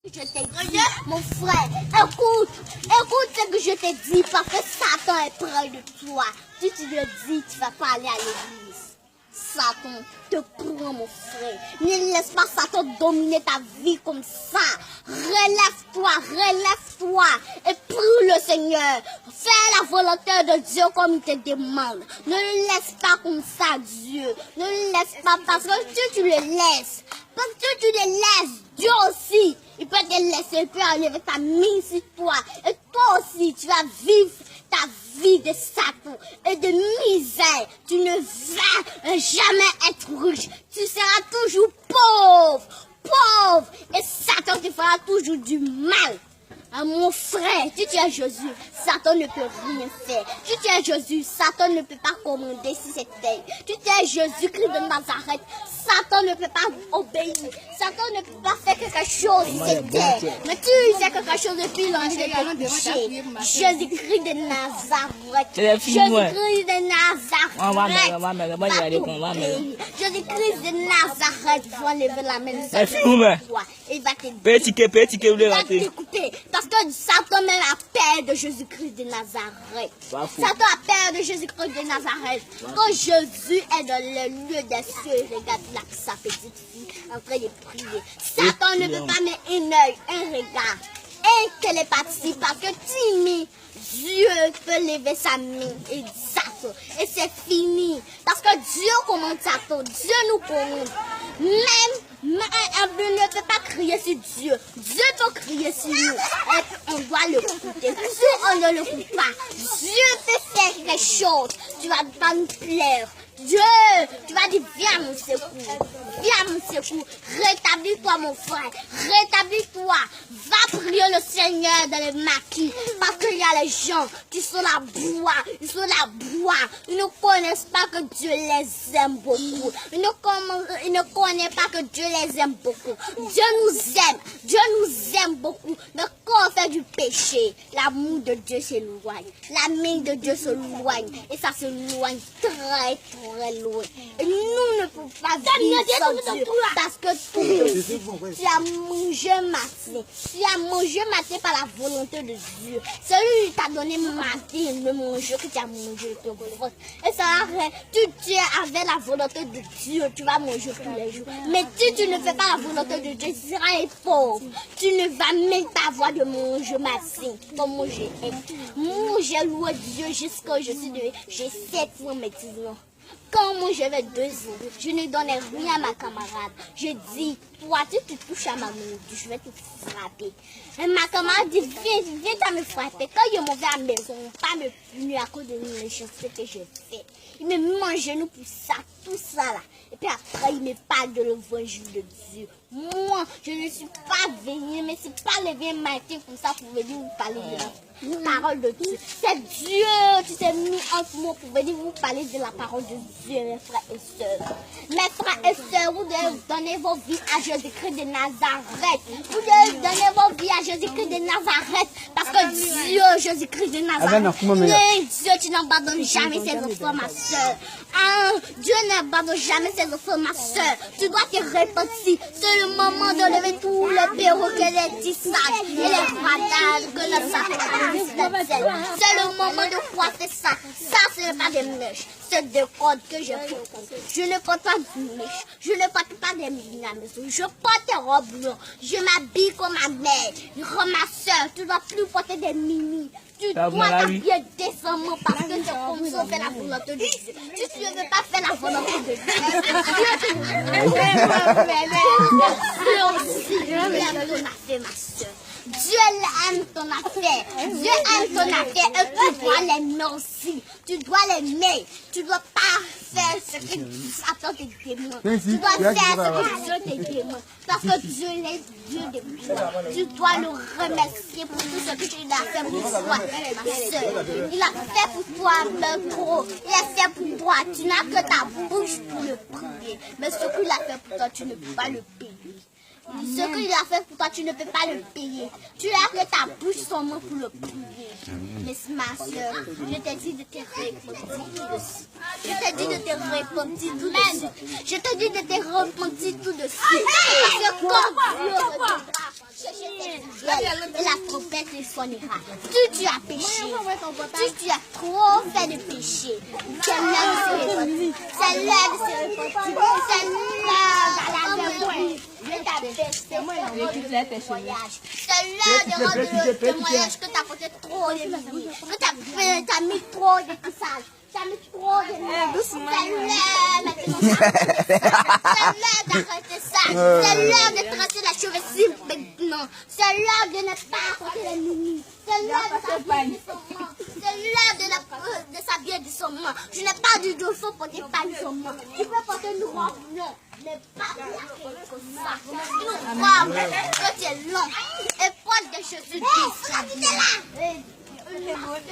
Je t'ai dit, mon frère, écoute ce que je t'ai dit parce que Satan est près de toi. Si tu le dis, tu vas pas aller à l'église. Satan te prend, mon frère. Ne laisse pas Satan dominer ta vie comme ça. Relève-toi et prie le Seigneur. Fais la volonté de Dieu comme il te demande. Ne le laisse pas comme ça, Dieu. Ne le laisse pas parce que si tu le laisses, Dieu aussi, il peut te laisser, il peut enlever ta main sur toi. Et toi aussi, tu vas vivre ta vie de Satan et de misère. Tu ne vas jamais être riche. Tu seras toujours pauvre. Et Satan te fera toujours du mal. Mon frère, si tu es Jésus, Satan ne peut rien faire. Si tu es Jésus, Satan ne peut pas commander si c'est terre. Si tu es Jésus-Christ de Nazareth, Satan ne peut pas obéir. Satan ne peut pas faire quelque chose si c'est terre. Mais tu fais quelque chose depuis l'entrée de péché. Jésus-Christ de Nazareth. Jésus-Christ de Nazareth. Jésus-Christ de Nazareth va lever la main. Il va t'écouter. Parce que Satan même a peur de Jésus-Christ de Nazareth. Satan a peur de Jésus-Christ de Nazareth. Quand Jésus est dans le lieu des cieux, il regarde là sa petite fille en train de prier. Satan ne peut pas mettre un œil, un regard. Et qu'elle est partie parce que timide, Dieu peut lever sa main et Satan. Et c'est fini. Parce que Dieu commande Satan. Dieu nous commande. Même ne peut pas crier sur Dieu. Dieu peut crier sur nous. Et on doit le écouter. Si on ne l'écoute pas, Dieu peut faire quelque chose. Tu vas pas nous plaire. Dieu, tu vas dire, viens mon secours. Viens mon secours. Rétablis-toi mon frère. Rétablis-toi. Va prier le Seigneur dans les maquis. Parce qu'il y a les gens qui sont la bois. Ils sont la bois. Ils ne connaissent pas que Dieu les aime beaucoup. Ils ne connaissent pas que Dieu les aime beaucoup. Dieu nous aime. Dieu nous aime beaucoup. Mais quand on fait du péché, l'amour de Dieu s'éloigne. La main de Dieu s'éloigne. Et ça s'éloigne très loin. Et nous ne pouvons pas vivre sans Dieu. Parce que tu as mangé matin. Tu as mangé matin par la volonté de Dieu. Celui qui t'a donné matin le manger que tu as mangé ton ventre. Et ça arrête. Tu es avec la volonté de Dieu. Tu vas manger tous les jours. Mais si tu ne fais pas la volonté de Dieu, tu seras pauvre. Tu ne vas même pas avoir de manger matin. Comme moi j'ai aimé. Moi j'ai loué Dieu jusqu'à j'ai 7 ans maintenant. Quand moi j'avais 2 ans, je ne donnais rien à ma camarade. Je dis, toi, si tu touches à ma main, je vais te frapper. Et ma camarade dit, viens me frapper. Quand je m'en vais à la maison, pas me punir à cause de méchanceté que j'ai fait. Il me mange genou pour ça, tout ça là. Et puis après, il me parle de l'évangile de Dieu. Moi, je ne suis pas venue, mais c'est pas levé matin comme ça pour venir vous parler de la parole de Dieu. C'est Dieu qui s'est mis entre moi pour venir vous parler de la parole de Dieu, mes frères et sœurs. Mes frères et sœurs, vous devez donner vos vies à Jésus-Christ de Nazareth. Vous devez donner vos vies à Jésus-Christ de Nazareth. Parce que Dieu, Jésus-Christ de Nazareth, Dieu, tu n'abandonnes jamais ses enfants, ma sœur. Dieu n'abandonne jamais ses enfants, ma sœur. Tu dois te repentir. C'est le moment de lever tous les perroquets, les tissages et les radages que le Satan. C'est le moment de coiffer ça. Ça, ce n'est pas des mèches. C'est des cordes que je porte. Je ne porte pas de mèches. Je ne porte pas des mini à la maison. Je porte des robes blanches. Je m'habille comme ma mère. Ma soeur, tu ne dois plus porter des mini. Tu dois t'habiller décemment parce que c'est comme ça on fait la volonté de Dieu. Si tu ne veux pas faire la volonté de Dieu, Dieu aime ton affaire. Dieu aime ton affaire et tu dois l'aimer aussi. Tu dois l'aimer. Tu ne dois pas faire ce que Satan te demande. Tu dois faire ce que Dieu te demande. Parce que Dieu est Dieu de toi. Tu dois le remercier pour tout ce que tu as fait pour toi, ma soeur. Il a fait pour toi le gros. Il a fait pour toi. Tu n'as que ta bouche pour le prier. Mais ce qu'il a fait pour toi, tu ne peux pas le payer. Ce qu'il a fait pour toi, tu ne peux pas le payer. Tu as que ta bouche seulement pour le prier. Mais ma soeur, je t'ai dit de te repentir tout de suite. Je t'ai dit de te repentir tout de suite. Je t'ai dit de te repentir tout de suite. Parce que quand Dieu ne te ciel et la trompette sonnera. Si tu as péché, si tu as trop fait de péché, c'est l'heure de se repentir. C'est l'heure de se repentir. C'est l'heure d'aller c'est l'heure de rendre le témoignage que tu as porté trop de vie, que tu as mis trop de poussage. Ça me trop de c'est l'heure maintenant. C'est l'heure d'arrêter ça. C'est l'heure de tracer la cheveux maintenant. C'est l'heure de ne pas porter les mini. C'est l'heure de s'habiller décemment. C'est l'heure de s'habiller décemment. Je n'ai pas du tout, il faut porter pas décemment. Tu peux porter une robe blanche, mais pas comme ça. Une robe que tu es long et porte de Jésus-Christ.